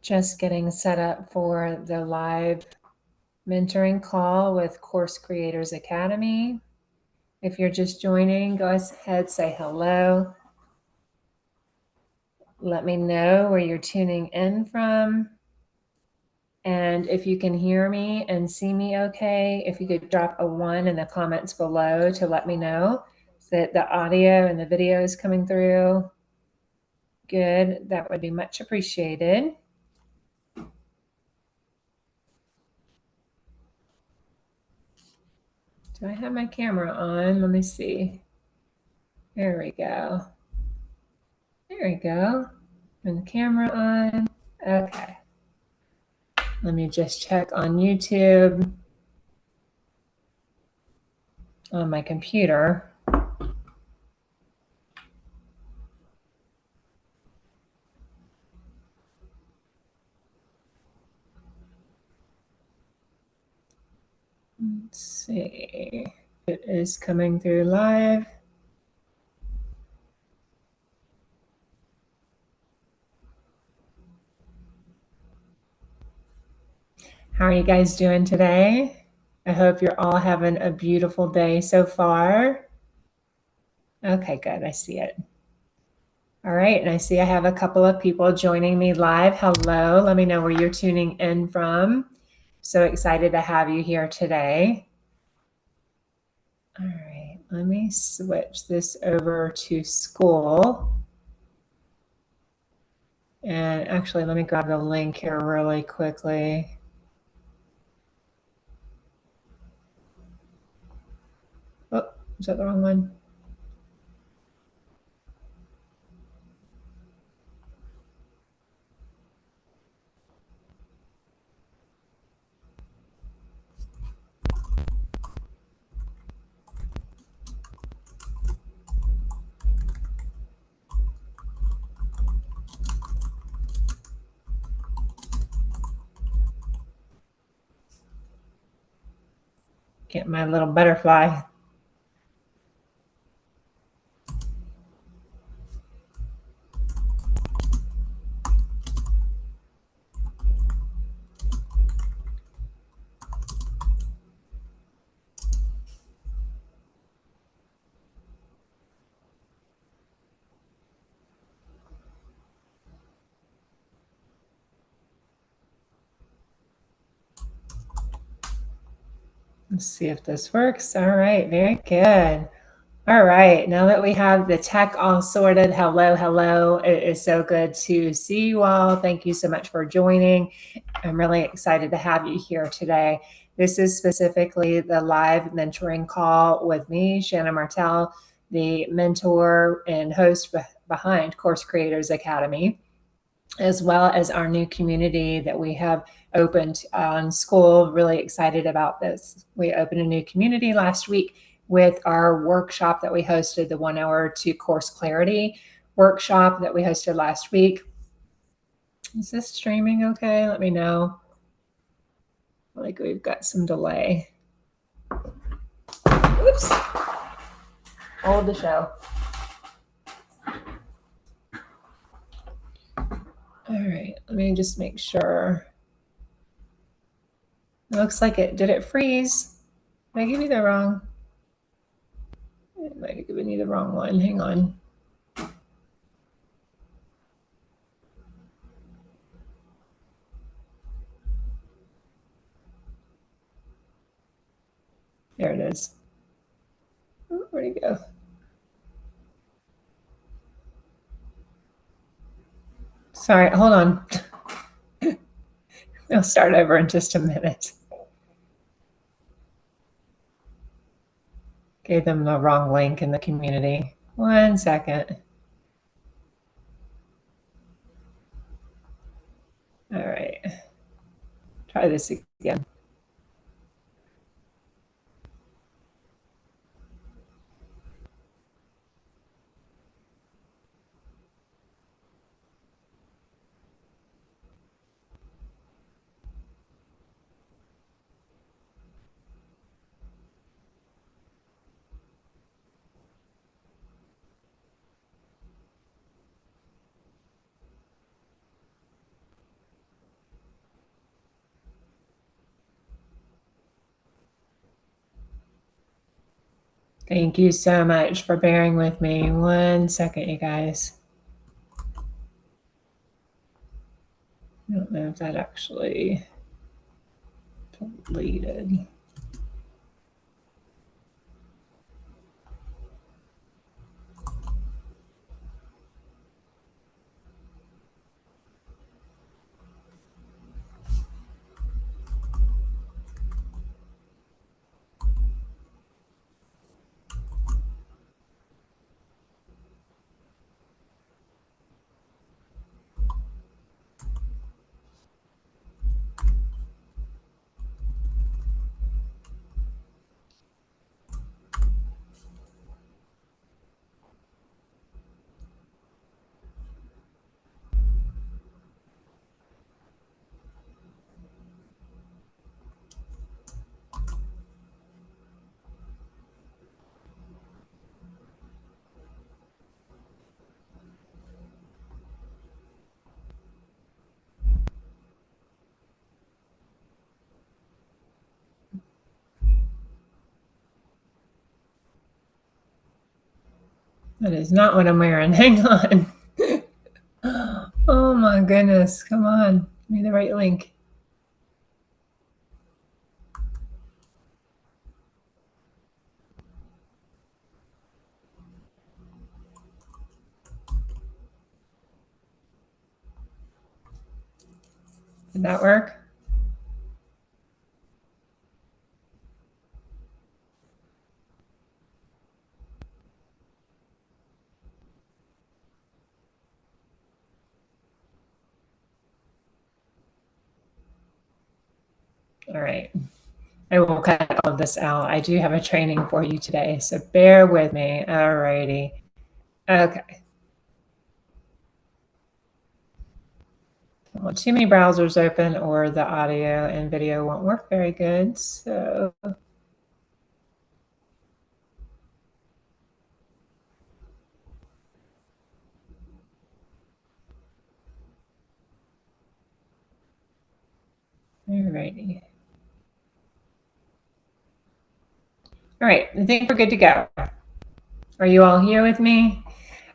Just getting set up for the live mentoring call with Course Creators Academy. If you're just joining, go ahead, say hello. Let me know where you're tuning in from. And if you can hear me and see me okay, if you could drop a 1 in the comments below to let me know that the audio and the video is coming through. Good, that would be much appreciated. Do I have my camera on? Let me see. There we go. There we go. Turn the camera on. Okay. Let me just check on YouTube on my computer. Let's see. It is coming through live. How are you guys doing today? I hope you're all having a beautiful day so far. Okay, good. I see it. All right, and I see I have a couple of people joining me live. Hello, let me know where you're tuning in from. So excited to have you here today. All right, let me switch this over to Skool. And actually, let me grab the link here really quickly. Oh, is that the wrong one? Get my little butterfly. Let's see if this works. All right, very good. All right, now that we have the tech all sorted, hello. It is so good to see you all. Thank you so much for joining. I'm really excited to have you here today. This is specifically the live mentoring call with me, Shannon Martell, the mentor and host behind Course Creators Academy, as well as our new community that we have opened on Skool. Really excited about this. We opened a new community last week with our workshop that we hosted, the 1 hour to course clarity workshop that we hosted last week. Is this streaming okay? Let me know. Like we've got some delay. Oops. Hold the show. All right, let me just make sure. It looks like it, did it freeze? Did I give you the wrong? It might have given you the wrong one. Hang on. There it is. Oh, where'd it go? Sorry, hold on. I'll start over in just a minute. Gave them the wrong link in the community. 1 second. All right. Try this again. Thank you so much for bearing with me. 1 second, you guys. I don't know if that actually deleted. That is not what I'm wearing. Hang on. Oh my goodness. Come on. Give me the right link. Did that work? All right. I will cut all of this out. I do have a training for you today, so bear with me. All righty. Okay. Don't want too many browsers open or the audio and video won't work very good. So alrighty. All right, I think we're good to go. Are you all here with me?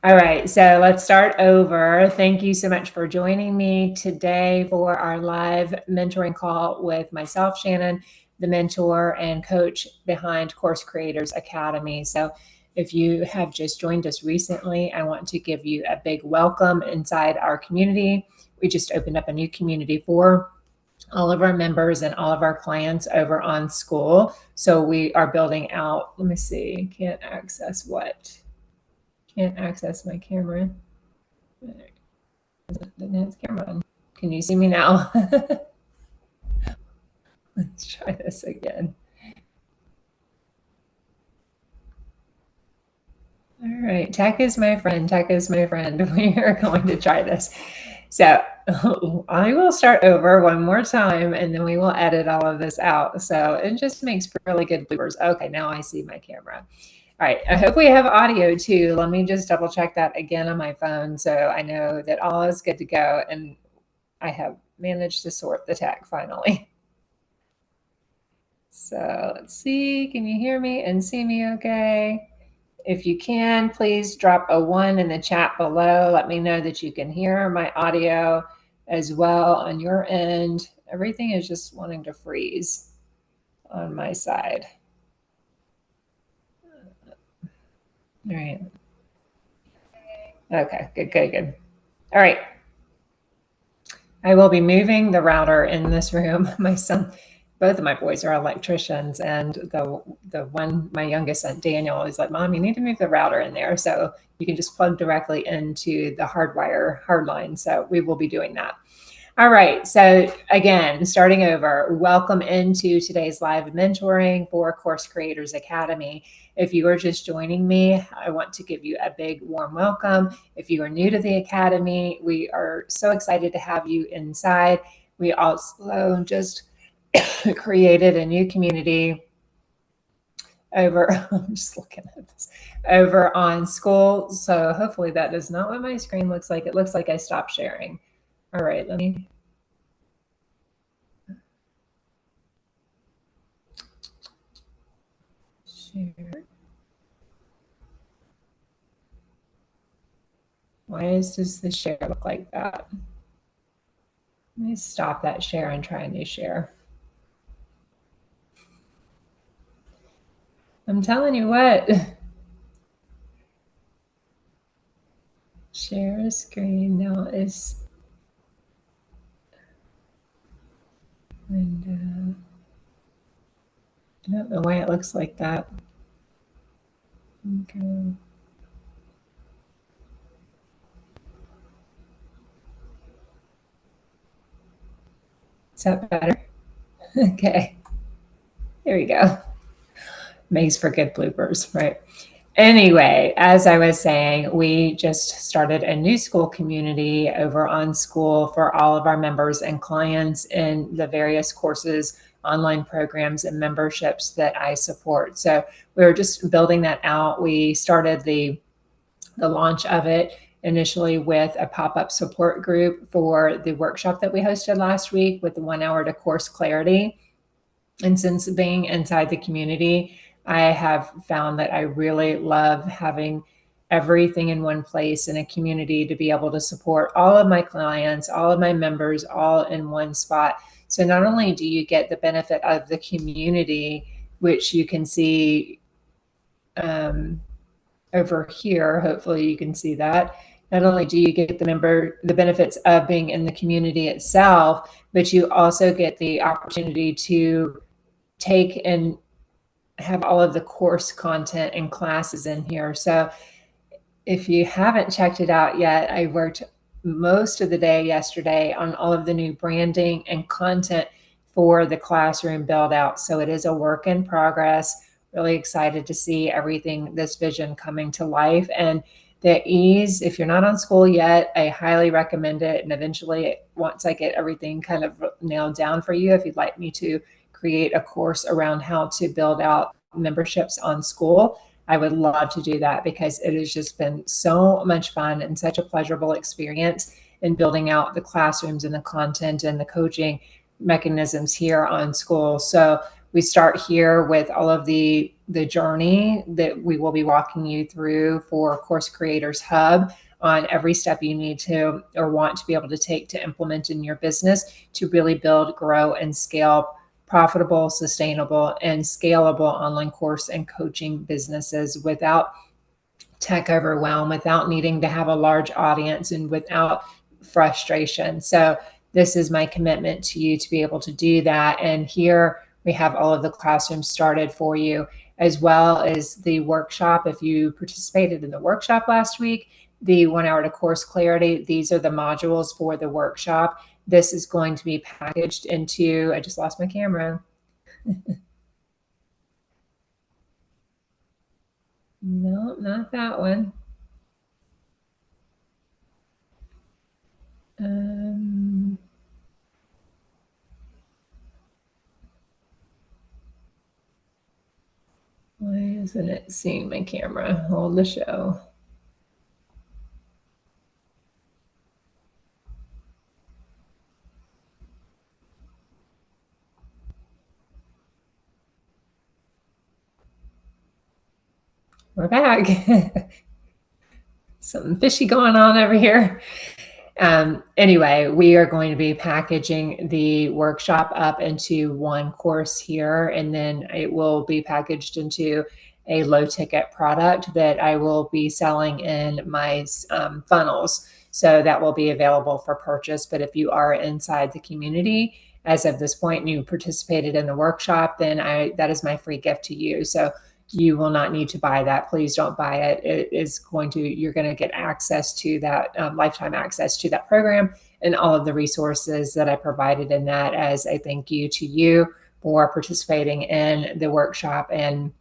All right, so let's start over. Thank you so much for joining me today for our live mentoring call with myself, Shannon, the mentor and coach behind Course Creators Academy. So if you have just joined us recently, I want to give you a big welcome inside our community. We just opened up a new community for all of our members and all of our clients over on Skool. So we are building out, let me see, can't access what? Can't access my camera. Didn't have the camera on. Can you see me now? Let's try this again. All right, tech is my friend. Tech is my friend. We are going to try this. So I will start over one more time and then we will edit all of this out. So it just makes for really good bloopers. Okay, now I see my camera. All right, I hope we have audio too. Let me just double check that again on my phone so I know that all is good to go and I have managed to sort the tech finally. So let's see, can you hear me and see me okay? If you can, please drop a 1 in the chat below. Let me know that you can hear my audio as well on your end. Everything is just wanting to freeze on my side. All right. Okay, good, good, good. All right. I will be moving the router in this room. My son, both of my boys are electricians, and the one, my youngest son, Daniel, is like, Mom, you need to move the router in there so you can just plug directly into the hardwire hard line. So we will be doing that. All right. So again, starting over, welcome into today's live mentoring for Course Creators Academy. If you are just joining me, I want to give you a big warm welcome. If you are new to the Academy, we are so excited to have you inside. We also just created a new community over, I'm just looking at this, over on Skool. So hopefully that is not what my screen looks like. It looks like I stopped sharing. All right, let me share. does the share look like that? Let me stop that share and try a new share. I'm telling you what. Share screen now is window. I don't know why it looks like that. Okay. Is that better? Okay. There we go. Makes for good bloopers, right? Anyway, as I was saying, we just started a new Skool community over on Skool for all of our members and clients in the various courses, online programs, and memberships that I support. So we were just building that out. We started the launch of it initially with a pop-up support group for the workshop that we hosted last week with the 1 hour to course clarity. And since being inside the community, I have found that I really love having everything in one place in a community to be able to support all of my clients, all of my members, all in one spot. So not only do you get the benefit of the community, which you can see over here, hopefully you can see that. Not only do you get the benefits of being in the community itself, but you also get the opportunity to take and have all of the course content and classes in here. So if you haven't checked it out yet, I worked most of the day yesterday on all of the new branding and content for the classroom build out. So it is a work in progress. Really excited to see everything, this vision coming to life. And the ease, if you're not on Skool yet, I highly recommend it. And eventually, once I get everything kind of nailed down for you, if you'd like me to create a course around how to build out memberships on Skool, I would love to do that because it has just been so much fun and such a pleasurable experience in building out the classrooms and the content and the coaching mechanisms here on Skool. So we start here with all of the journey that we will be walking you through for Course Creators Hub on every step you need to or want to be able to take to implement in your business to really build, grow, and scale profitable, sustainable, and scalable online course and coaching businesses without tech overwhelm, without needing to have a large audience, and without frustration. So this is my commitment to you to be able to do that. And here we have all of the classrooms started for you, as well as the workshop. If you participated in the workshop last week, the 1 hour to course clarity, these are the modules for the workshop. This is going to be packaged into, I just lost my camera. No, not that one. Why isn't it seeing my camera? Hold the show. We're back. Something fishy going on over here. Anyway, we are going to be packaging the workshop up into one course here, and then it will be packaged into a low ticket product that I will be selling in my funnels. So that will be available for purchase. But if you are inside the community as of this point and you participated in the workshop, then that is my free gift to you. So you will not need to buy that. Please don't buy it. You're going to get access to that, lifetime access to that program and all of the resources that I provided in that as a thank you to you for participating in the workshop and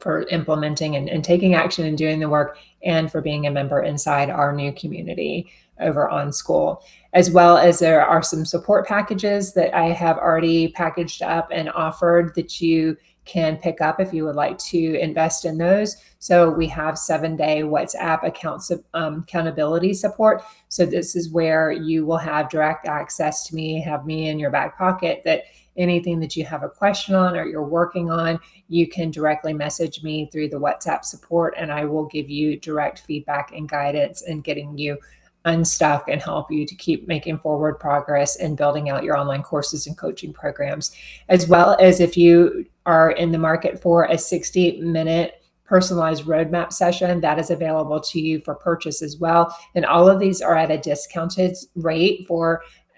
for implementing and taking action and doing the work, and for being a member inside our new community over on Skool. As well as there are some support packages that I have already packaged up and offered that you can pick up if you would like to invest in those. So we have 7-day WhatsApp accountability support. So this is where you will have direct access to me, have me in your back pocket, that anything that you have a question on or you're working on, you can directly message me through the WhatsApp support, and I will give you direct feedback and guidance and getting you unstuck and help you to keep making forward progress and building out your online courses and coaching programs. As well as if you are in the market for a 60-minute personalized roadmap session, that is available to you for purchase as well. And all of these are at a discounted rate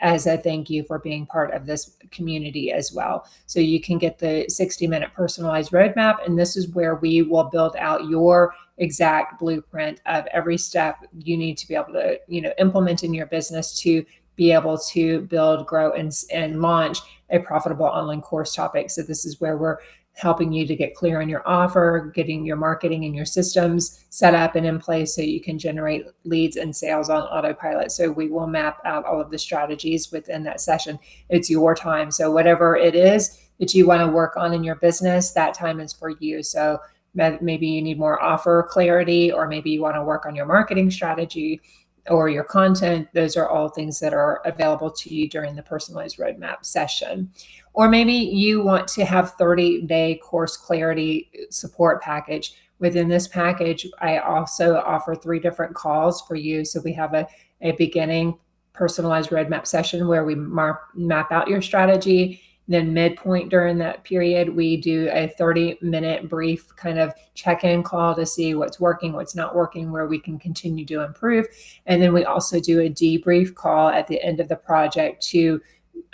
as a thank you for being part of this community as well. So you can get the 60-minute personalized roadmap, and this is where we will build out your exact blueprint of every step you need to be able to, implement in your business to be able to build, grow, and launch a profitable online course topic. So this is where we're helping you to get clear on your offer, getting your marketing and your systems set up and in place so you can generate leads and sales on autopilot. So we will map out all of the strategies within that session. It's your time. So whatever it is that you want to work on in your business, that time is for you. So maybe you need more offer clarity, or maybe you want to work on your marketing strategy or your content. Those are all things that are available to you during the personalized roadmap session. Or maybe you want to have 30-day course clarity support package. Within this package, I also offer 3 different calls for you. So we have a beginning personalized roadmap session where we map out your strategy. Then midpoint during that period, we do a 30-minute brief kind of check-in call to see what's working, what's not working, where we can continue to improve. And then we also do a debrief call at the end of the project to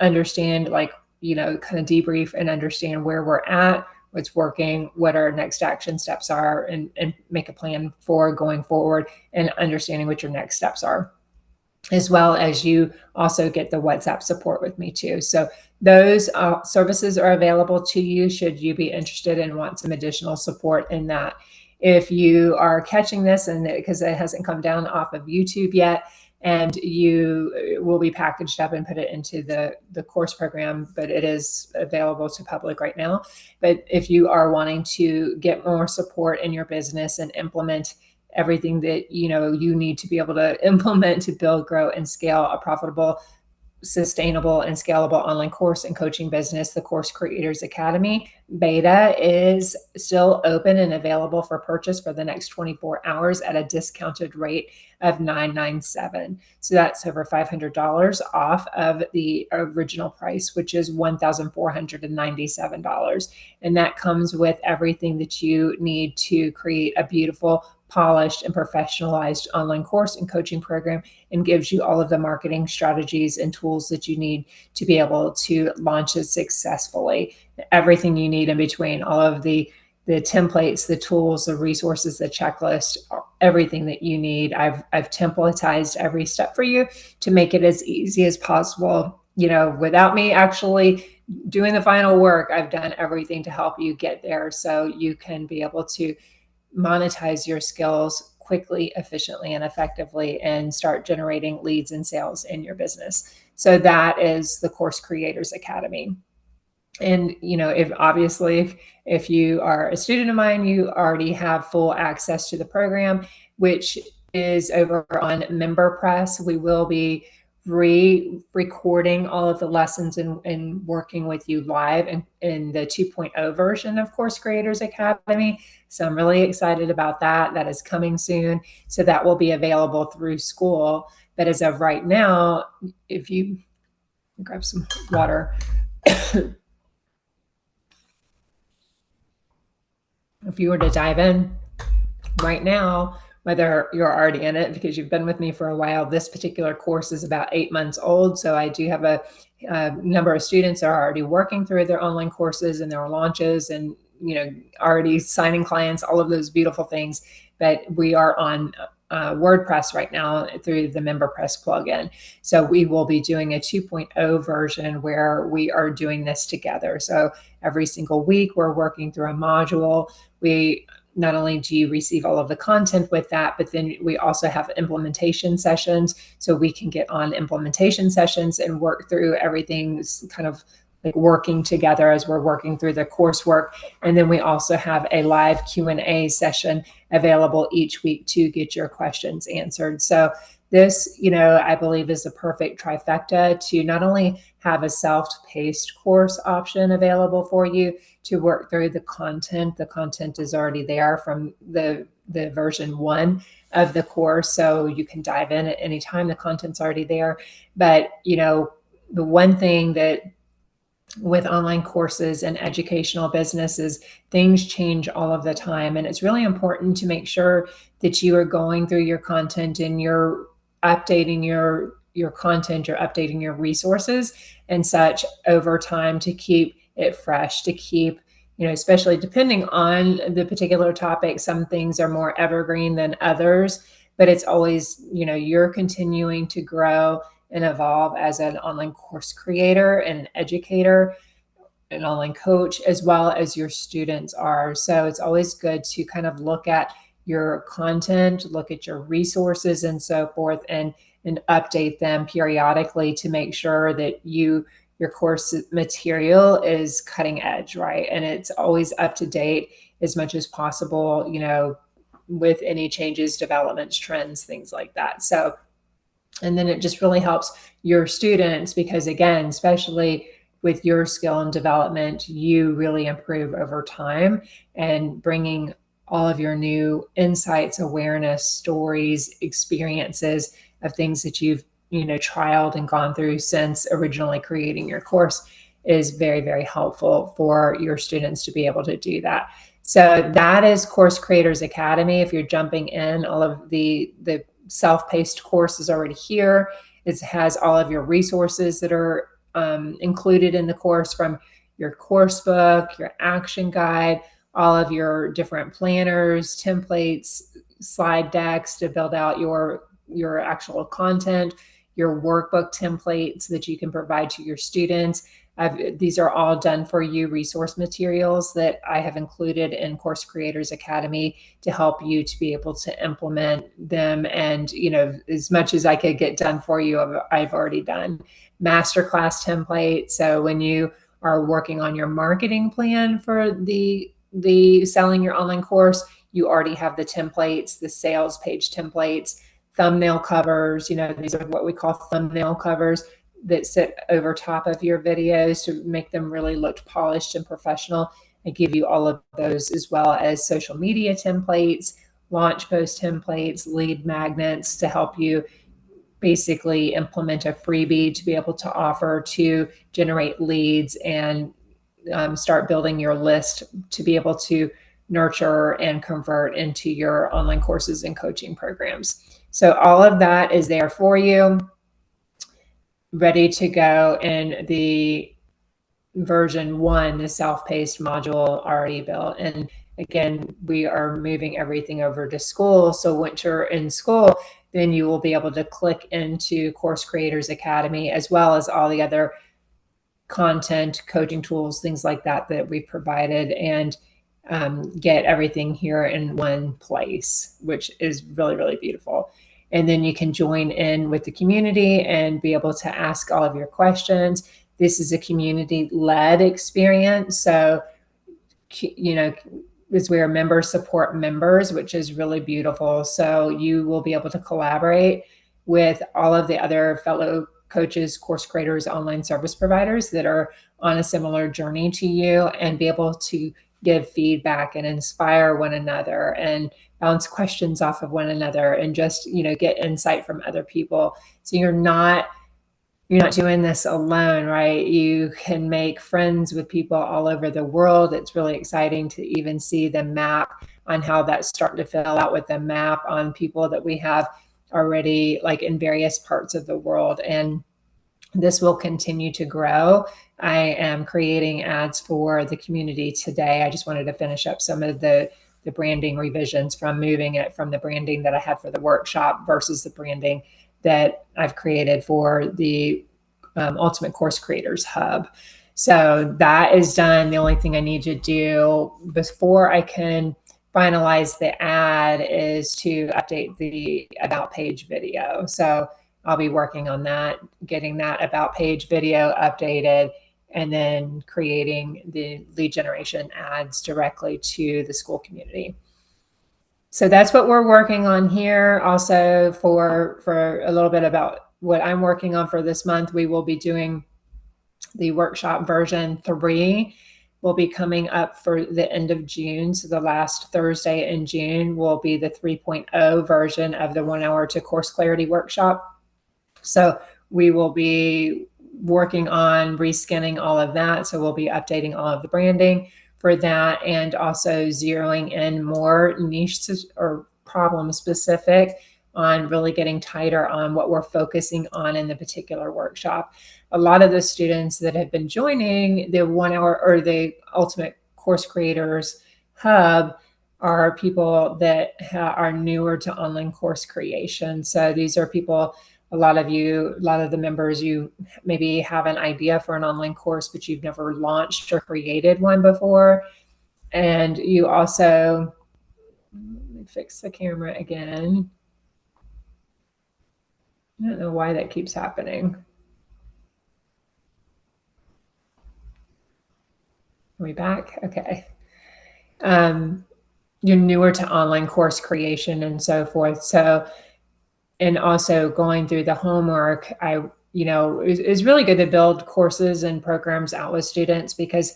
understand, kind of debrief and understand where we're at, what's working, what our next action steps are, and make a plan for going forward and understanding what your next steps are. As well as you also get the WhatsApp support with me too. So those services are available to you should you be interested and want some additional support in that. If you are catching this, and because it hasn't come down off of YouTube yet, and you will be packaged up and put it into the course program, but it is available to public right now. But if you are wanting to get more support in your business and implement everything that you need to be able to implement to build, grow, and scale a profitable, sustainable, and scalable online course and coaching business, the Course Creators Academy beta is still open and available for purchase for the next 24 hours at a discounted rate of $997. So that's over $500 off of the original price, which is $1,497. And that comes with everything that you need to create a beautiful, polished, and professionalized online course and coaching program, and gives you all of the marketing strategies and tools that you need to be able to launch it successfully. Everything you need in between, all of the templates, the tools, the resources, the checklist, everything that you need. I've templatized every step for you to make it as easy as possible. Without me actually doing the final work, I've done everything to help you get there so you can be able to monetize your skills quickly, efficiently, and effectively, and start generating leads and sales in your business. So that is the Course Creators Academy. And, if you are a student of mine, you already have full access to the program, which is over on MemberPress. We will be re-recording all of the lessons and working with you live in the 2.0 version of Course Creators Academy. So I'm really excited about that. That is coming soon. So that will be available through Skool. But as of right now, if you grab some water, if you were to dive in right now, whether you're already in it because you've been with me for a while, this particular course is about 8 months old. So I do have a number of students that are already working through their online courses and their launches and, already signing clients, all of those beautiful things. But we are on WordPress right now through the MemberPress plugin. So we will be doing a 2.0 version where we are doing this together. So every single week we're working through a module. Not only do you receive all of the content with that, but then we also have implementation sessions. So we can get on implementation sessions and work through everything, kind of like working together as we're working through the coursework. And then we also have a live Q&A session available each week to get your questions answered. So this, I believe is the perfect trifecta to not only have a self-paced course option available for you to work through the content. The content is already there from the the version 1 of the course, so you can dive in at any time. The content's already there. But the one thing that with online courses and educational businesses, things change all of the time. And it's really important to make sure that you are going through your content and you're updating your content, you're updating your resources and such over time to keep it fresh, to keep, especially depending on the particular topic, some things are more evergreen than others, but it's always, you're continuing to grow and evolve as an online course creator and an educator, an online coach, as well as your students are. So it's always good to kind of look at your content, look at your resources and so forth, and update them periodically to make sure that your course material is cutting edge, right? And it's always up to date as much as possible, with any changes, developments, trends, things like that. So, and then it just really helps your students because, again, especially with your skill and development, you really improve over time, and bringing all of your new insights, awareness, stories, experiences of things that you've trialed and gone through since originally creating your course is very, very helpful for your students to be able to do that. So that is Course Creators Academy. If you're jumping in, all of the self-paced course is already here. It has all of your resources that are included in the course, from your course book, your action guide, all of your different planners, templates, slide decks to build out your actual content, your workbook templates that you can provide to your students. These are all done for you resource materials that I have included in Course Creators Academy to help you to be able to implement them. And, as much as I could get done for you, I've already done masterclass templates. So when you are working on your marketing plan for the selling your online course, you already have the templates, the sales page templates, thumbnail covers. These are what we call thumbnail covers that sit over top of your videos to make them really look polished and professional. I give you all of those, as well as social media templates, launch post templates, lead magnets to help you basically implement a freebie to be able to offer to generate leads and start building your list to be able to nurture and convert into your online courses and coaching programs. So all of that is there for you, ready to go in the version 1, the self-paced module already built. And again, we are moving everything over to Skool. So once you're in Skool, then you will be able to click into Course Creators Academy, as well as all the other content, coaching tools, things like that we've provided, and get everything here in one place, which is really, really beautiful. And then you can join in with the community and be able to ask all of your questions. This is a community-led experience. So, is where members support members, which is really beautiful. So you will be able to collaborate with all of the other fellow coaches, course creators, online service providers that are on a similar journey to you, and be able to give feedback and inspire one another and bounce questions off of one another, and just, get insight from other people. So you're not doing this alone, right? You can make friends with people all over the world. It's really exciting to even see the map on how that's starting to fill out, with the map on people that we have already, like in various parts of the world. And this will continue to grow. I am creating ads for the community today. I just wanted to finish up some of the branding revisions from moving it from the branding that I had for the workshop versus the branding that I've created for the Ultimate Course Creators Hub. So that is done. The only thing I need to do before I can finalize the ad is to update the About Page video. So I'll be working on that, getting that About Page video updated, and then creating the lead generation ads directly to the Skool community. So that's what we're working on here. Also, for a little bit about what I'm working on for this month, we will be doing the workshop version 3 will be coming up for the end of June. So the last Thursday in June will be the 3.0 version of the 1 hour to course clarity workshop. So we will be working on reskinning all of that. So we'll be updating all of the branding for that, and also zeroing in more niche or problem specific on really getting tighter on what we're focusing on in the particular workshop. A lot of the students that have been joining the 1 hour or the Ultimate Course Creators Hub are people that are newer to online course creation. So these are people, a lot of the members, you maybe have an idea for an online course, but you've never launched or created one before. And you also, let me fix the camera again. I don't know why that keeps happening. Are we back? Okay. You're newer to online course creation and so forth. So, and also going through the homework, it's really good to build courses and programs out with students, because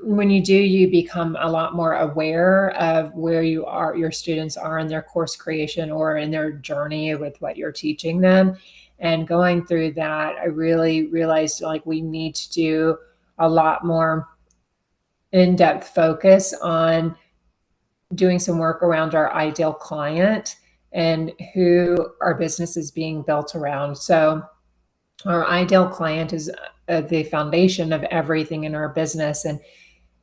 when you do, you become a lot more aware of where your students are in their course creation or in their journey with what you're teaching them. And going through that, I really realized like we need to do a lot more in-depth focus on doing some work around our ideal client and who our business is being built around. So our ideal client is the foundation of everything in our business. And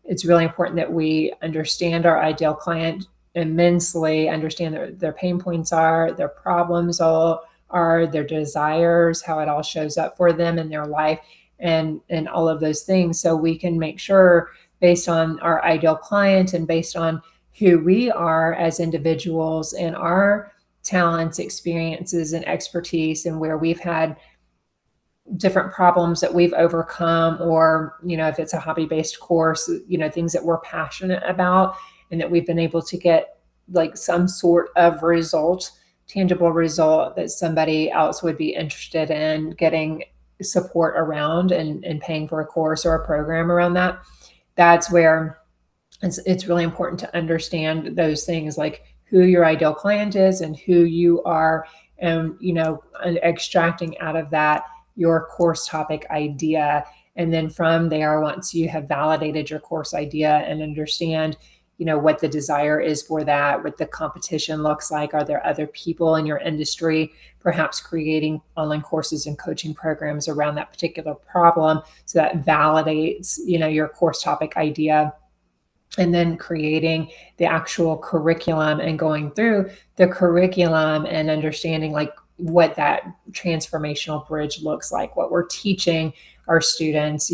it's really important that we understand our ideal client immensely, understand their pain points are, their problems are, their desires, how it all shows up for them in their life, and all of those things. So we can make sure, based on our ideal client and based on who we are as individuals and our talents, experiences, and expertise, and where we've had different problems that we've overcome, or if it's a hobby-based course, things that we're passionate about and that we've been able to get like some sort of result, tangible result that somebody else would be interested in getting support around, and paying for a course or a program around that. That's where it's really important to understand those things, like who your ideal client is and who you are, and extracting out of that your course topic idea. And then from there, once you have validated your course idea and understand what the desire is for that, what the competition looks like, are there other people in your industry perhaps creating online courses and coaching programs around that particular problem, so that validates your course topic idea. And then creating the actual curriculum and going through the curriculum and understanding like what that transformational bridge looks like, what we're teaching our students,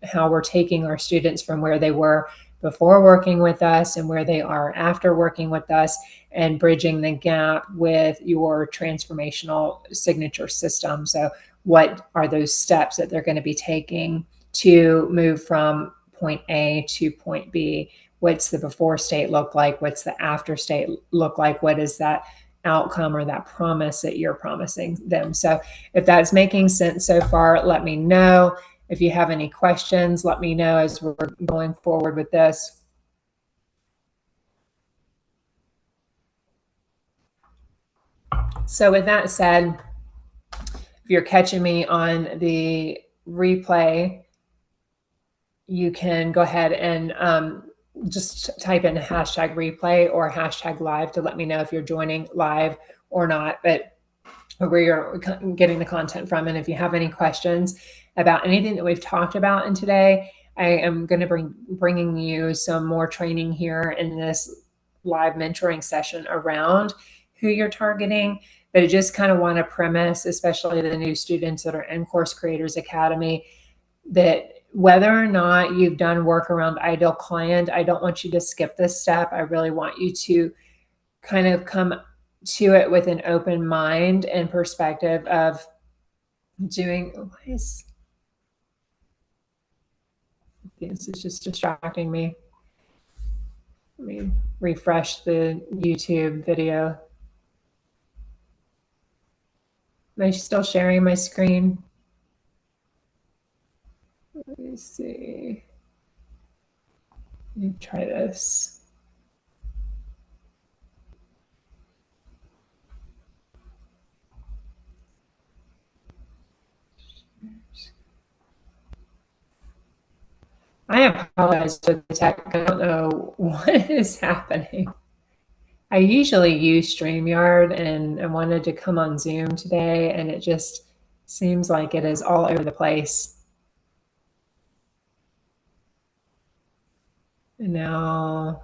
how we're taking our students from where they were before working with us and where they are after working with us, and bridging the gap with your transformational signature system. So what are those steps that they're going to be taking to move from point A to point B? What's the before state look like? What's the after state look like? What is that outcome or that promise that you're promising them? So if that's making sense so far, let me know. If you have any questions, let me know as we're going forward with this. So with that said, if you're catching me on the replay, you can go ahead and just type in hashtag replay or hashtag live to let me know if you're joining live or not, but where you're getting the content from. And if you have any questions about anything that we've talked about in today, I am going to bringing you some more training here in this live mentoring session around who you're targeting. But I just kind of want to premise, especially the new students that are in Course Creators Academy, that whether or not you've done work around ideal client, I don't want you to skip this step. I really want you to kind of come to it with an open mind and perspective of doing, this is just distracting me. Let me refresh the YouTube video. Am I still sharing my screen? Let me see. Let me try this. I apologize for the tech. I don't know what is happening. I usually use StreamYard, and I wanted to come on Zoom today, and it just seems like it is all over the place. And now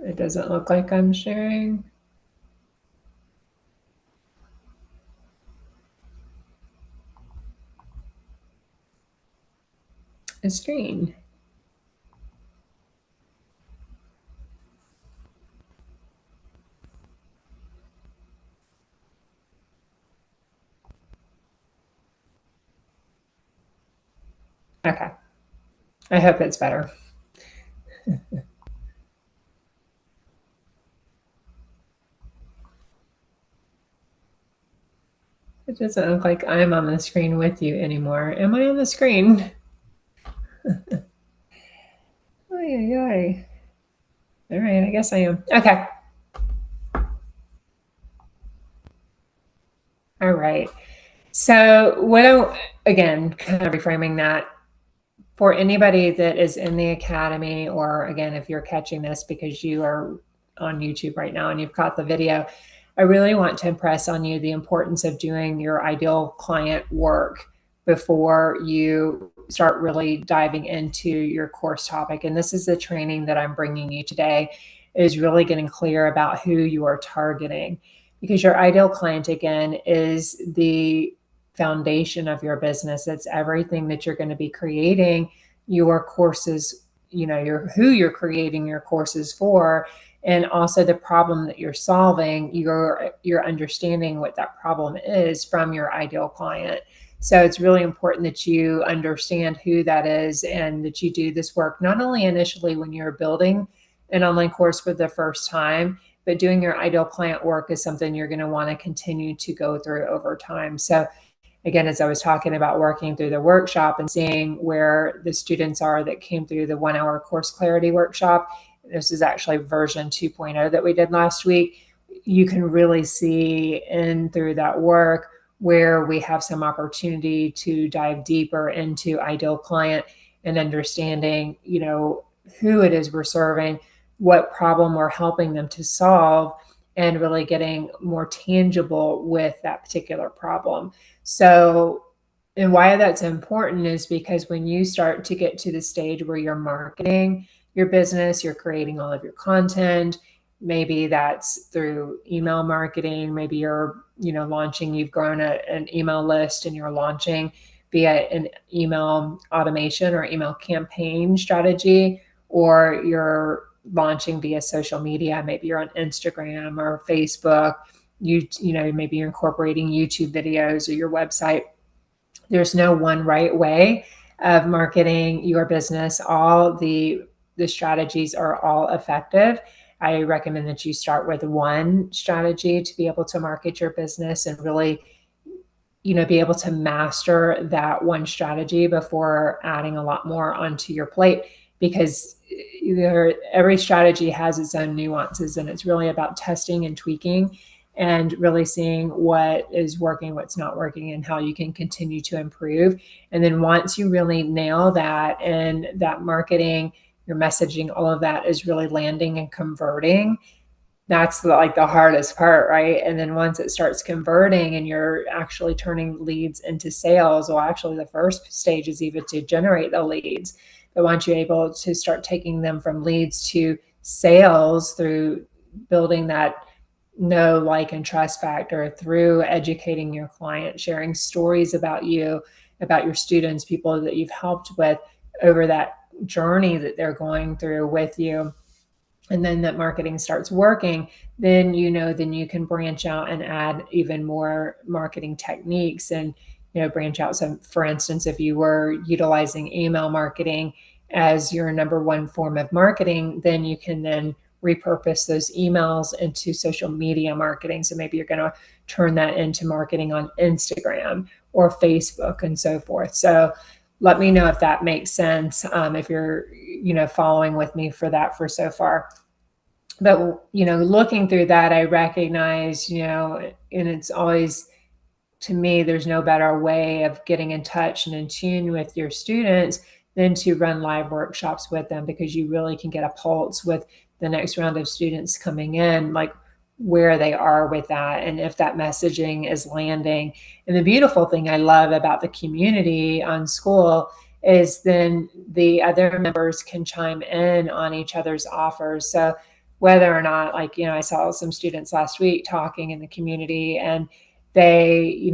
it doesn't look like I'm sharing a screen. Okay. I hope it's better. It doesn't look like I'm on the screen with you anymore. Am I on the screen? Oy, oy, oy. All right, I guess I am. Okay. All right. So, again, kind of reframing that for anybody that is in the academy, or again, if you're catching this because you are on YouTube right now and you've caught the video, I really want to impress on you the importance of doing your ideal client work before you start really diving into your course topic. And this is the training that I'm bringing you today, is really getting clear about who you are targeting, because your ideal client, again, is the foundation of your business. It's everything that you're going to be creating your courses, who you're creating your courses for, and also the problem that you're solving. You're understanding what that problem is from your ideal client. So it's really important that you understand who that is, and that you do this work not only initially when you're building an online course for the first time, but doing your ideal client work is something you're going to want to continue to go through over time. So again, as I was talking about working through the workshop and seeing where the students are that came through the 1 hour course clarity workshop, this is actually version 2.0 that we did last week. You can really see in through that work where we have some opportunity to dive deeper into ideal client and understanding, who it is we're serving, what problem we're helping them to solve, and really getting more tangible with that particular problem. So, and why that's important is because when you start to get to the stage where you're marketing your business, you're creating all of your content, maybe that's through email marketing, maybe you're, launching, you've grown an email list and you're launching via an email automation or email campaign strategy, or you're launching via social media, maybe you're on Instagram or Facebook, maybe you're incorporating YouTube videos or your website. There's no one right way of marketing your business. All the strategies are all effective. I recommend that you start with one strategy to be able to market your business and really, be able to master that one strategy before adding a lot more onto your plate, because every strategy has its own nuances, and it's really about testing and tweaking and really seeing what is working, what's not working, and how you can continue to improve. And then once you really nail that, and that marketing, your messaging, all of that is really landing and converting, that's the hardest part, right? And then once it starts converting and you're actually turning leads into sales, well, actually the first stage is even to generate the leads. But once you're able to start taking them from leads to sales through building that know, like, and trust factor, through educating your client, sharing stories about you, about your students, people that you've helped with over that journey that they're going through with you, and then that marketing starts working, then then you can branch out and add even more marketing techniques, and branch out. So for instance, if you were utilizing email marketing as your number one form of marketing, then you can then repurpose those emails into social media marketing. So maybe you're going to turn that into marketing on Instagram or Facebook and so forth. So let me know if that makes sense, if you're, following with me for that for so far. But, looking through that, I recognize, and it's always, to me, there's no better way of getting in touch and in tune with your students than to run live workshops with them, because you really can get a pulse with the next round of students coming in, like where they are with that and if that messaging is landing. And the beautiful thing I love about the community on Skool is then the other members can chime in on each other's offers. So whether or not, like, I saw some students last week talking in the community, and they,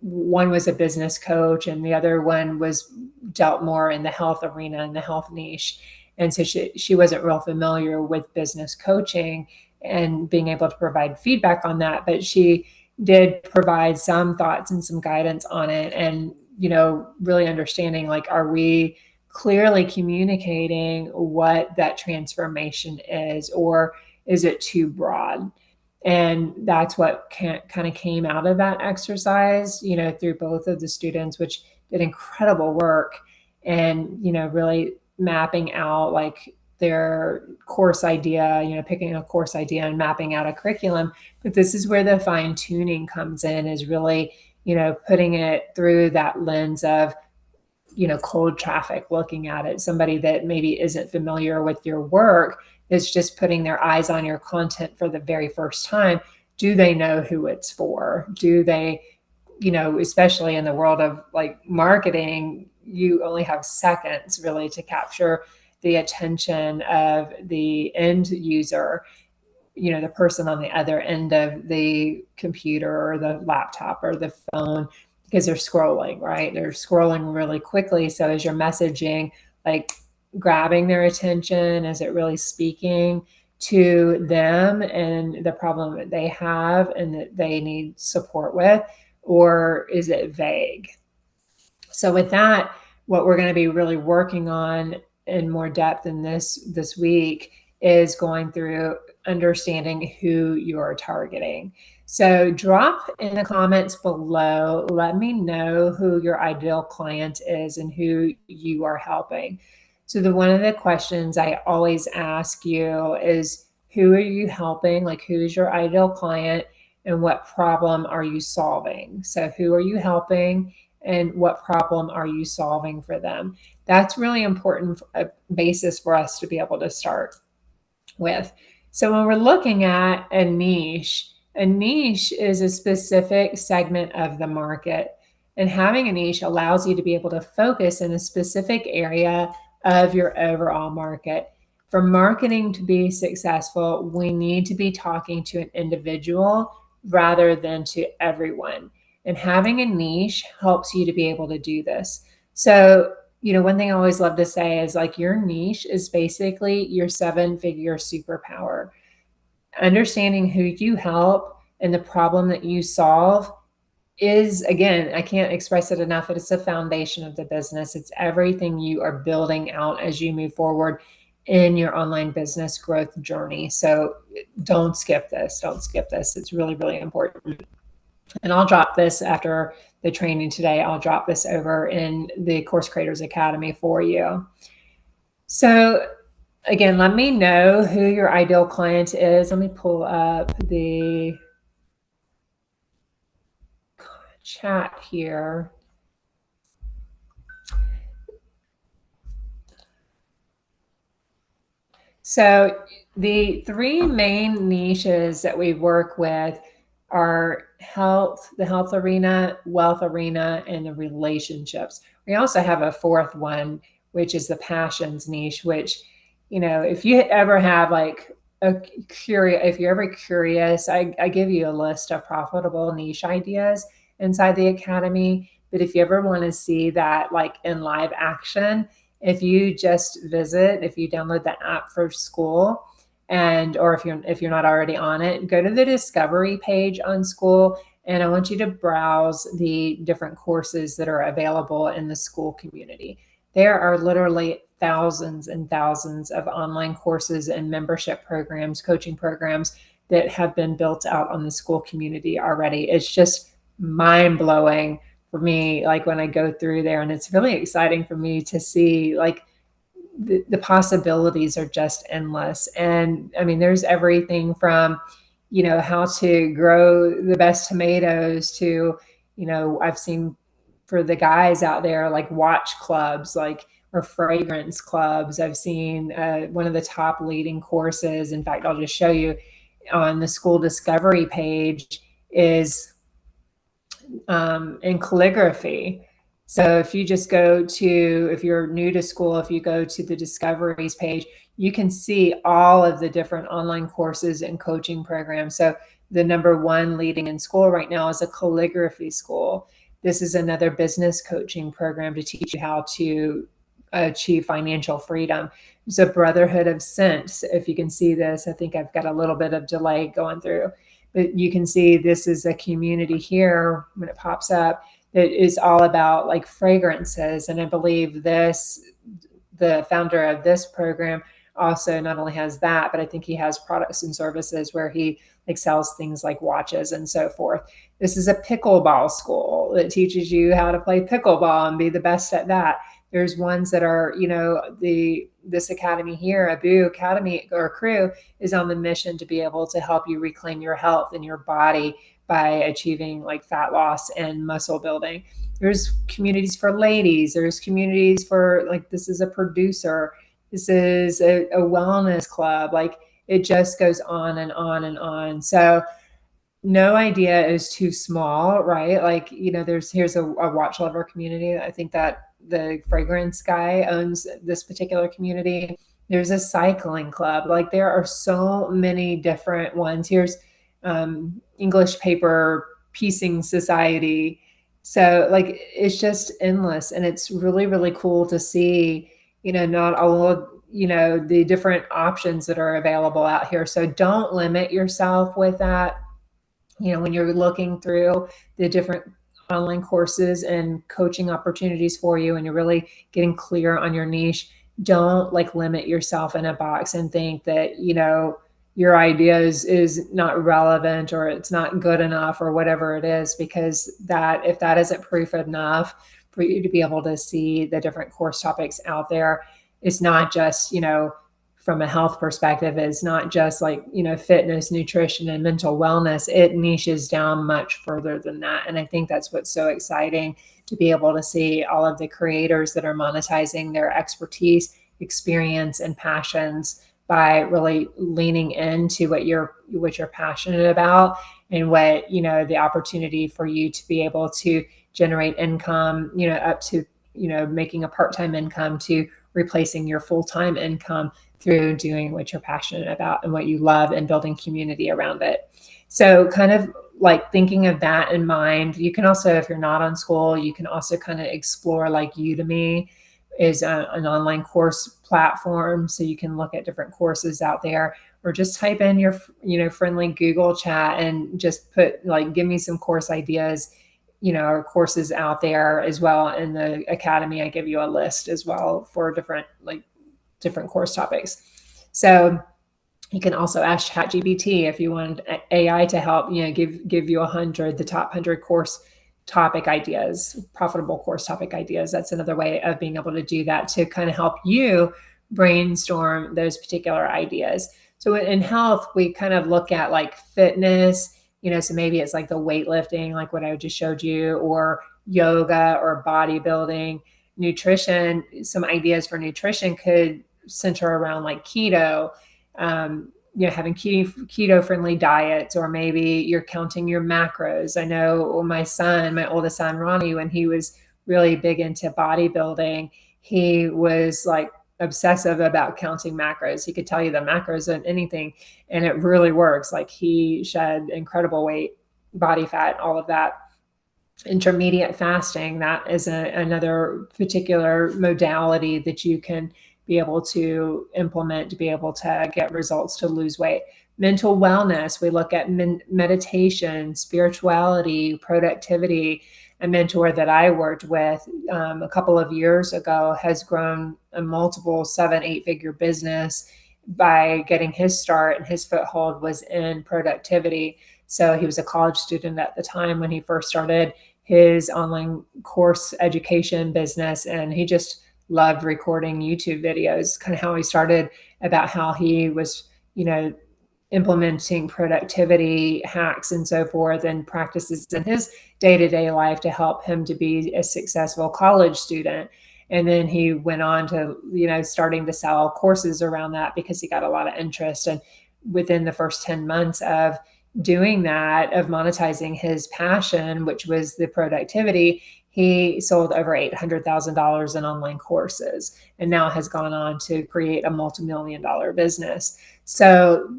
one was a business coach and the other one was dealt more in the health arena and the health niche. And so she wasn't real familiar with business coaching and being able to provide feedback on that, but she did provide some thoughts and some guidance on it. And, really understanding, like, are we clearly communicating what that transformation is, or is it too broad? And that's what kind of came out of that exercise, through both of the students, which did incredible work. And, really mapping out like their course idea, picking a course idea and mapping out a curriculum. But this is where the fine tuning comes in, is really, putting it through that lens of, cold traffic, looking at it, somebody that maybe isn't familiar with your work, is just putting their eyes on your content for the very first time. Do they know who it's for? Do they, especially in the world of like marketing, you only have seconds really to capture the attention of the end user, the person on the other end of the computer or the laptop or the phone, because they're scrolling, right? They're scrolling really quickly. So is your messaging like grabbing their attention? Is it really speaking to them and the problem that they have and that they need support with? Or is it vague? So with that, what we're going to be really working on in more depth in this week is going through understanding who you're targeting. So drop in the comments below, let me know who your ideal client is and who you are helping. So one of the questions I always ask you is, who are you helping? Like, who's your ideal client and what problem are you solving? So who are you helping and what problem are you solving for them? That's really important, a basis for us to be able to start with. So when we're looking at a niche is a specific segment of the market. And having a niche allows you to be able to focus in a specific area of your overall market. For marketing to be successful, we need to be talking to an individual rather than to everyone. And having a niche helps you to be able to do this. So, one thing I always love to say is, like, your niche is basically your 7-figure superpower. Understanding who you help and the problem that you solve is, again, I can't express it enough, but it's the foundation of the business. It's everything you are building out as you move forward in your online business growth journey. So don't skip this. Don't skip this. It's really, really important. And I'll drop this after the training today. I'll drop this over in the Course Creators Academy for you. So again, let me know who your ideal client is. Let me pull up the chat here. So the 3 main niches that we work with are health, the health arena, wealth arena, and the relationships. We also have a 4th one, which is the passions niche, which, if you ever have like if you're ever curious, I give you a list of profitable niche ideas inside the Academy. But if you ever want to see that like in live action, if you just visit, if you download the app for Skool, or if you're not already on it, go to the discovery page on Skool, and I want you to browse the different courses that are available in the Skool community. There are literally thousands and thousands of online courses and membership programs, coaching programs that have been built out on the Skool community already. It's just mind-blowing for me, like when I go through there, and it's really exciting for me to see like the possibilities are just endless. And I mean, there's everything from, how to grow the best tomatoes to, I've seen for the guys out there, like watch clubs, like, or fragrance clubs. I've seen one of the top leading courses. In fact, I'll just show you on the Skool discovery page is in calligraphy. So if you just go to, if you're new to Skool, if you go to the discoveries page, you can see all of the different online courses and coaching programs. So the number one leading in Skool right now is a calligraphy school. This is another business coaching program to teach you how to achieve financial freedom. It's a Brotherhood of Scent. If you can see this, I think I've got a little bit of delay going through. But you can see this is a community here when it pops up that is all about like fragrances. And I believe the founder of this program also not only has that, but I think he has products and services where he like sells things like watches and so forth. This is a pickleball school that teaches you how to play pickleball and be the best at that. There's ones that are, this academy here, Abu Academy or Crew, is on the mission to be able to help you reclaim your health and your body by achieving like fat loss and muscle building. There's communities for ladies. There's communities for like, this is a producer. This is a wellness club. Like it just goes on and on and on. So no idea is too small, right? Like, here's a watch lover community. I think that the fragrance guy owns this particular community. There's a cycling club. Like there are so many different ones. Here's English paper piecing society. So like, it's just endless. And it's really, really cool to see, not all of, the different options that are available out here. So don't limit yourself with that. When you're looking through the different online courses and coaching opportunities for you, and you're really getting clear on your niche, don't like limit yourself in a box and think that, your idea is not relevant or it's not good enough or whatever it is, because if that isn't proof enough for you to be able to see the different course topics out there, it's not just, from a health perspective, is not just like, fitness, nutrition, and mental wellness. It niches down much further than that. And I think that's what's so exciting, to be able to see all of the creators that are monetizing their expertise, experience, and passions by really leaning into what you're passionate about, and what, the opportunity for you to be able to generate income, up to, making a part-time income to replacing your full-time income through doing what you're passionate about and what you love, and building community around it. So kind of like thinking of that in mind, you can also, if you're not on Skool, you can also kind of explore like Udemy is an online course platform. So you can look at different courses out there, or just type in your, friendly Google chat and just put like, give me some course ideas, or courses out there as well. In the academy, I give you a list as well for different course topics. So you can also ask ChatGPT if you want AI to help, give you the top 100 course topic ideas, profitable course topic ideas. That's another way of being able to do that, to kind of help you brainstorm those particular ideas. So in health, we kind of look at like fitness, so maybe it's like the weightlifting, like what I just showed you, or yoga, or bodybuilding. Nutrition, some ideas for nutrition could center around like keto, having keto friendly diets, or maybe you're counting your macros. I know my oldest son, Ronnie, when he was really big into bodybuilding, he was like obsessive about counting macros. He could tell you the macros on anything, and it really works. Like he shed incredible weight, body fat, all of that. Intermediate fasting, that is another particular modality that you can be able to implement to be able to get results to lose weight. Mental wellness, we look at meditation, spirituality, productivity. A mentor that I worked with a couple of years ago has grown a multiple 7-8 figure business by getting his start, and his foothold was in productivity. So he was a college student at the time when he first started. his online course education business, and he just loved recording YouTube videos, kind of how he started, about how he was, implementing productivity hacks and so forth and practices in his day-to-day life to help him to be a successful college student. And then he went on to, starting to sell courses around that because he got a lot of interest. And within the first 10 months of doing that, of monetizing his passion, which was the productivity, he sold over $800,000 in online courses and now has gone on to create a multi-million-dollar business. So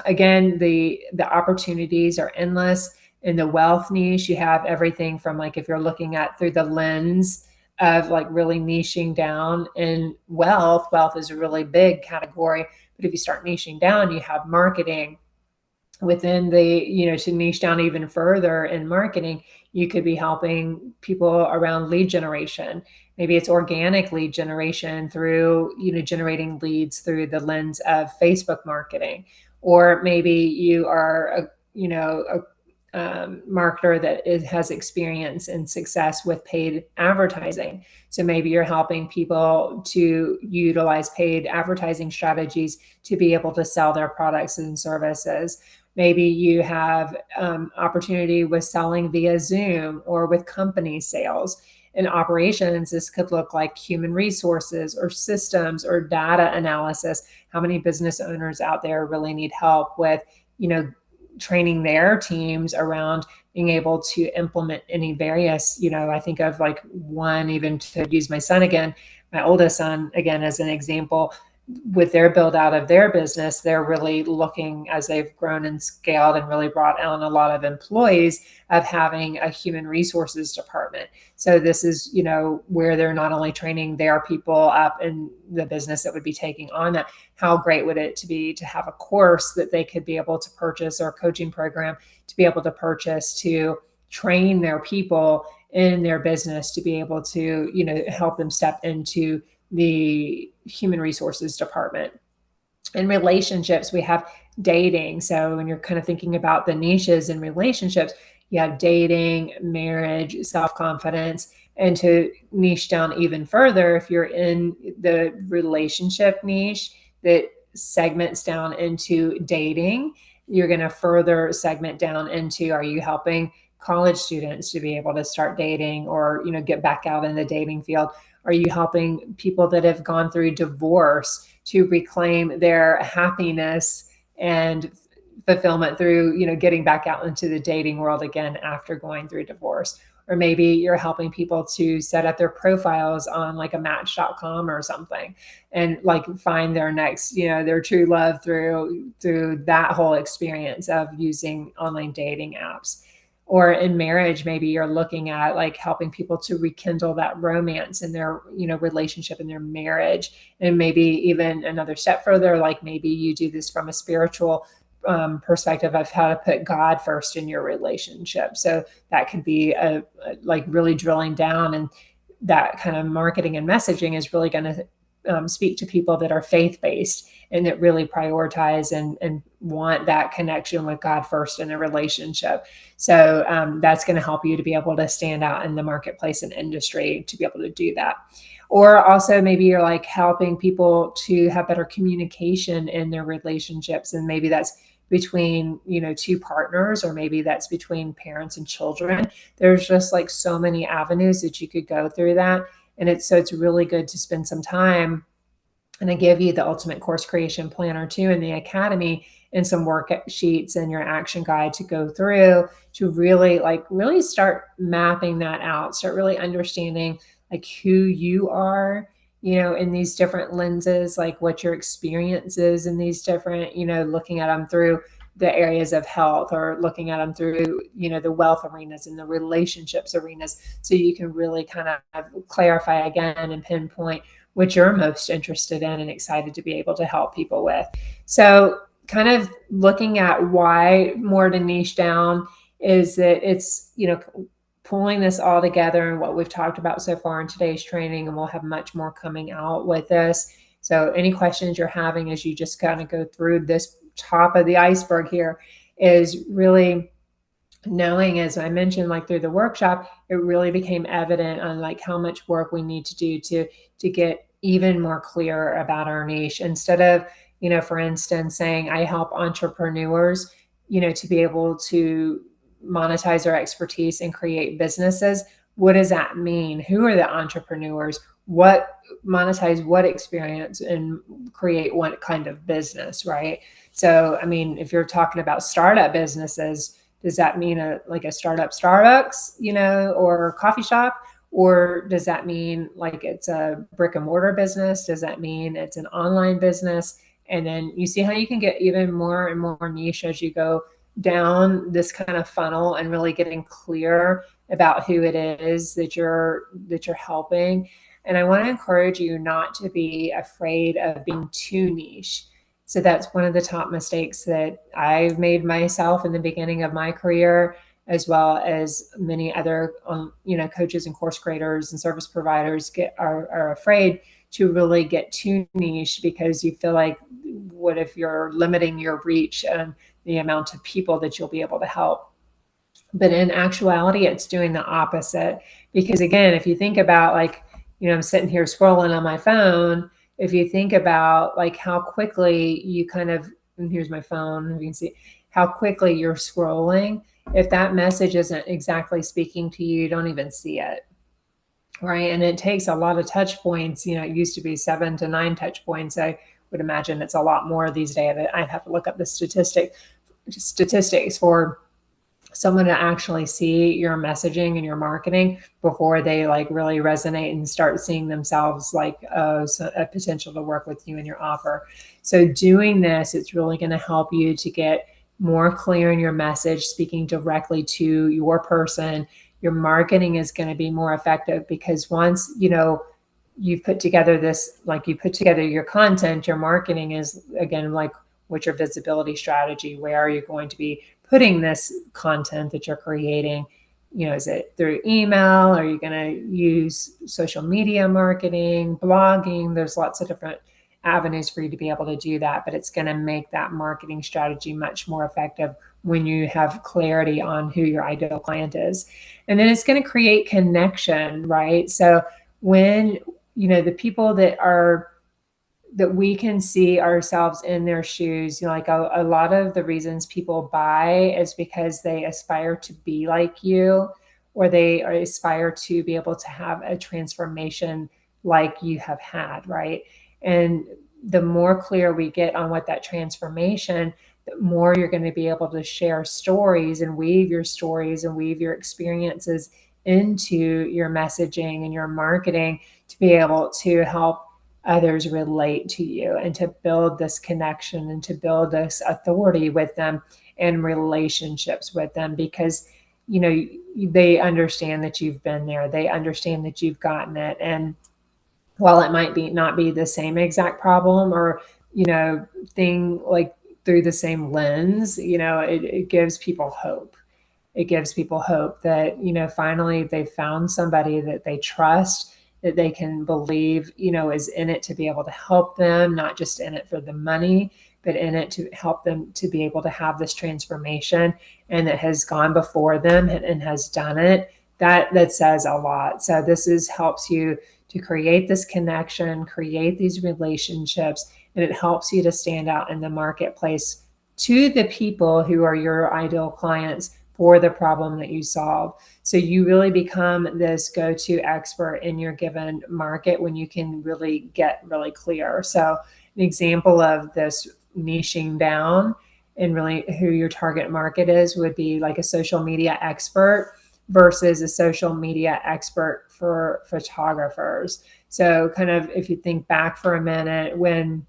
again, the opportunities are endless. In the wealth niche, you have everything from, like, if you're looking at through the lens of like really niching down in wealth is a really big category. But if you start niching down, you have marketing. Within the, to niche down even further in marketing, you could be helping people around lead generation. Maybe it's organic lead generation through, generating leads through the lens of Facebook marketing. Or maybe you are a marketer that has experience and success with paid advertising. So maybe you're helping people to utilize paid advertising strategies to be able to sell their products and services. Maybe you have opportunity with selling via Zoom or with company sales. In operations, this could look like human resources or systems or data analysis. How many business owners out there really need help with, training their teams around being able to implement any various, I think of like one, even to use my son again, my oldest son again, as an example. With their build out of their business, they're really looking, as they've grown and scaled and really brought on a lot of employees, of having a human resources department. So this is, where they're not only training their people up in the business that would be taking on that. How great would it to be to have a course that they could be able to purchase, or a coaching program to be able to purchase, to train their people in their business to be able to, help them step into the human resources department. In relationships, we have dating. So when you're kind of thinking about the niches in relationships, you have dating, marriage, self-confidence. And to niche down even further, if you're in the relationship niche that segments down into dating, you're going to further segment down into, are you helping college students to be able to start dating, or, get back out in the dating field? Are you helping people that have gone through divorce to reclaim their happiness and fulfillment through, getting back out into the dating world again after going through divorce? Or maybe you're helping people to set up their profiles on like a match.com or something, and like find their next, their true love through that whole experience of using online dating apps. Or in marriage, maybe you're looking at like helping people to rekindle that romance in their, relationship, in their marriage. And maybe even another step further, like maybe you do this from a spiritual perspective of how to put God first in your relationship. So that could be like really drilling down, and that kind of marketing and messaging is really going to speak to people that are faith-based and that really prioritize and want that connection with God first in a relationship. So that's going to help you to be able to stand out in the marketplace and industry to be able to do that. Or also maybe you're like helping people to have better communication in their relationships. And maybe that's between, two partners, or maybe that's between parents and children. There's just like so many avenues that you could go through that. And it's really good to spend some time. And I give you the ultimate course creation planner too in the academy, and some worksheets and your action guide to go through to really start mapping that out, start really understanding like who you are, in these different lenses, like what your experience is in these different, looking at them through the areas of health, or looking at them through, the wealth arenas and the relationships arenas. So you can really kind of clarify again and pinpoint what you're most interested in and excited to be able to help people with. So kind of looking at why more to niche down is that it's, pulling this all together and what we've talked about so far in today's training, and we'll have much more coming out with this. So any questions you're having as you just kind of go through this top of the iceberg here is really knowing, as I mentioned, like through the workshop, it really became evident on like how much work we need to do to get even more clear about our niche. Instead of, for instance, saying I help entrepreneurs, to be able to monetize their expertise and create businesses. What does that mean? Who are the entrepreneurs? What monetize what experience and create what kind of business, right? So, I mean, if you're talking about startup businesses, does that mean like a startup Starbucks, or coffee shop? Or does that mean like it's a brick and mortar business? Does that mean it's an online business? And then you see how you can get even more and more niche as you go down this kind of funnel and really getting clear about who it is that you're helping. And I want to encourage you not to be afraid of being too niche. So that's one of the top mistakes that I've made myself in the beginning of my career, as well as many other, coaches and course creators and service providers are afraid to really get too niche because you feel like, what if you're limiting your reach and the amount of people that you'll be able to help? But in actuality, it's doing the opposite. Because again, if you think about like, I'm sitting here scrolling on my phone. If you think about like how quickly you kind of, and here's my phone, you can see how quickly you're scrolling. If that message isn't exactly speaking to you, you don't even see it. Right. And it takes a lot of touch points. It used to be 7 to 9 touch points. I would imagine it's a lot more these days. I'd have to look up the statistics for someone to actually see your messaging and your marketing before they like really resonate and start seeing themselves like a potential to work with you and your offer. So doing this, it's really going to help you to get more clear in your message, speaking directly to your person. Your marketing is going to be more effective because once you've put together this, like you put together your content, your marketing is again like, what's your visibility strategy? Where are you going to be putting this content that you're creating? Is it through email? Are you going to use social media marketing, blogging? There's lots of different avenues for you to be able to do that, but it's going to make that marketing strategy much more effective when you have clarity on who your ideal client is. And then it's going to create connection, right? So when, the people that we can see ourselves in their shoes. Like a lot of the reasons people buy is because they aspire to be like you, or they aspire to be able to have a transformation like you have had, right? And the more clear we get on what that transformation, the more you're going to be able to share stories and weave your stories and weave your experiences into your messaging and your marketing to be able to help others relate to you and to build this connection and to build this authority with them and relationships with them, because they understand that you've been there, they understand that you've gotten it. And while it might be not be the same exact problem or thing like through the same lens, it gives people hope. It gives people hope that finally they found somebody that they trust, that they can believe is in it to be able to help them, not just in it for the money, but in it to help them to be able to have this transformation, and that has gone before them and has done it. That says a lot. So this is helps you to create this connection, create these relationships, and it helps you to stand out in the marketplace to the people who are your ideal clients for the problem that you solve. So you really become this go-to expert in your given market when you can really get really clear. So an example of this niching down and really who your target market is would be like a social media expert versus a social media expert for photographers. So kind of if you think back for a minute, when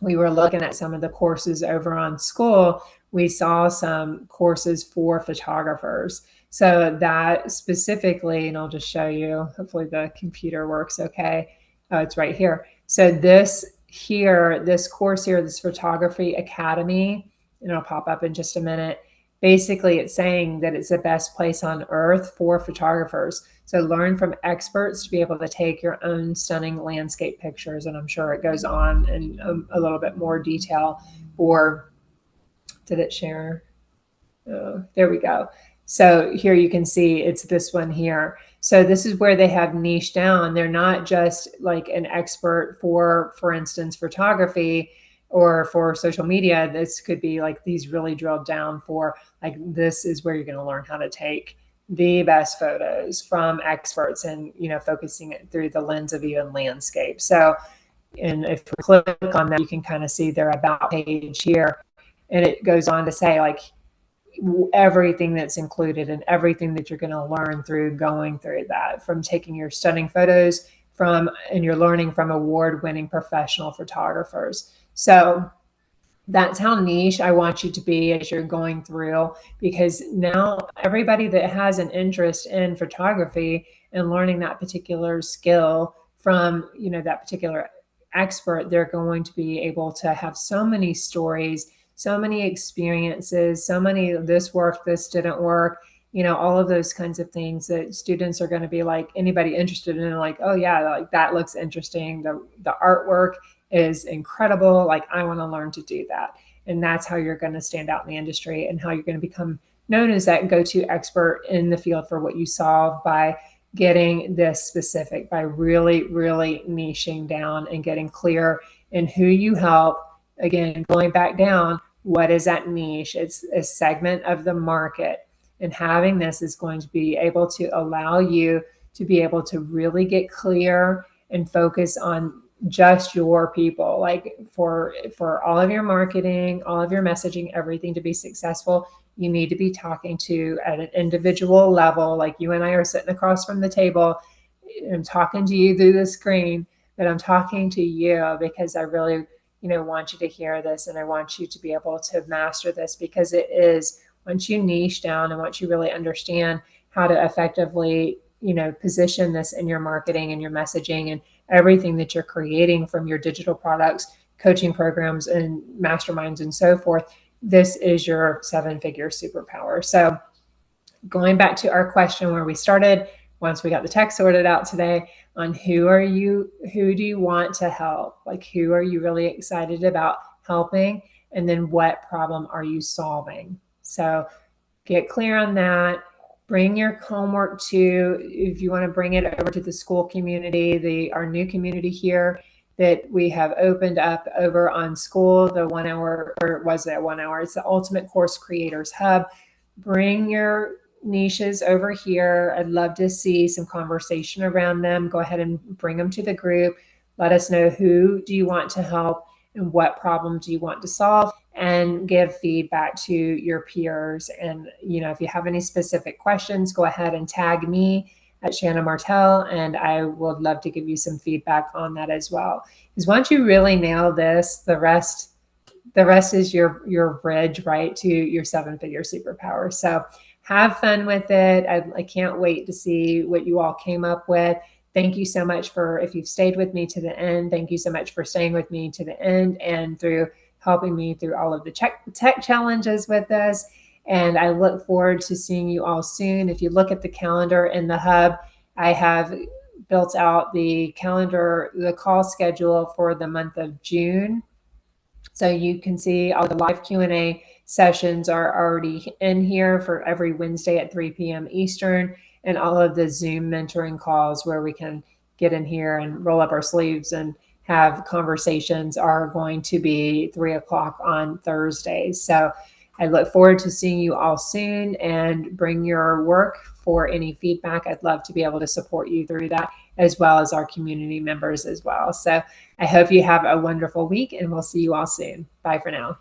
we were looking at some of the courses over on Skool, we saw some courses for photographers. So that specifically, and I'll just show you, hopefully the computer works okay. Oh, it's right here. So this course here, this Photography Academy, and it'll pop up in just a minute. Basically, it's saying that it's the best place on earth for photographers. So learn from experts to be able to take your own stunning landscape pictures. And I'm sure it goes on in a little bit more detail. Or did it share? Oh, there we go. So here you can see it's this one here. So this is where they have niche down. They're not just like an expert for instance, photography or for social media. This could be like these really drilled down for like, this is where you're going to learn how to take the best photos from experts and, focusing it through the lens of even landscape. So, and if you click on that, you can kind of see their about page here. And it goes on to say like everything that's included and everything that you're going to learn through going through that, from taking your stunning photos and you're learning from award-winning professional photographers. So that's how niche I want you to be as you're going through, because now everybody that has an interest in photography and learning that particular skill from, that particular expert, they're going to be able to have so many stories, so many experiences, so many, this worked, this didn't work, all of those kinds of things that students are going to be like, anybody interested in, like, oh yeah, like that looks interesting. The artwork is incredible. Like, I want to learn to do that. And that's how you're going to stand out in the industry and how you're going to become known as that go-to expert in the field for what you solve, by getting this specific, by really, really niching down and getting clear in who you help. Again, going back down, what is that niche? It's a segment of the market. And having this is going to be able to allow you to be able to really get clear and focus on just your people. Like for all of your marketing, all of your messaging, everything to be successful, you need to be talking to at an individual level. Like you and I are sitting across from the table. I'm talking to you through the screen, but I'm talking to you because I really, want you to hear this, and I want you to be able to master this, because it is, once you niche down and once you really understand how to effectively, position this in your marketing and your messaging and everything that you're creating from your digital products, coaching programs, and masterminds and so forth, this is your 7-figure superpower. So going back to our question where we started, once we got the tech sorted out today, on who do you want to help? Like, who are you really excited about helping? And then what problem are you solving? So get clear on that. Bring your homework to, if you want to bring it over to the Skool community, our new community here that we have opened up over on Skool, the 1 hour, or was it 1 hour? It's the Ultimate Course Creators Hub. Bring your niches over here. I'd love to see some conversation around them. Go ahead and bring them to the group. Let us know who do you want to help and what problem do you want to solve, and give feedback to your peers. And, if you have any specific questions, go ahead and tag me at Shanna Martell, and I would love to give you some feedback on that as well. Because once you really nail this, the rest is your bridge, right, to your 7-figure superpower. So have fun with it. I can't wait to see what you all came up with. Thank you so much if you've stayed with me to the end. Thank you so much for staying with me to the end and through helping me through all of the tech challenges with this. And I look forward to seeing you all soon. If you look at the calendar in the hub, I have built out the calendar, the call schedule for the month of June. So you can see all the live Q&A sessions are already in here for every Wednesday at 3 p.m. Eastern, and all of the Zoom mentoring calls where we can get in here and roll up our sleeves and have conversations are going to be 3 o'clock on Thursdays. So I look forward to seeing you all soon, and bring your work for any feedback. I'd love to be able to support you through that, as well as our community members as well. So I hope you have a wonderful week, and we'll see you all soon. Bye for now.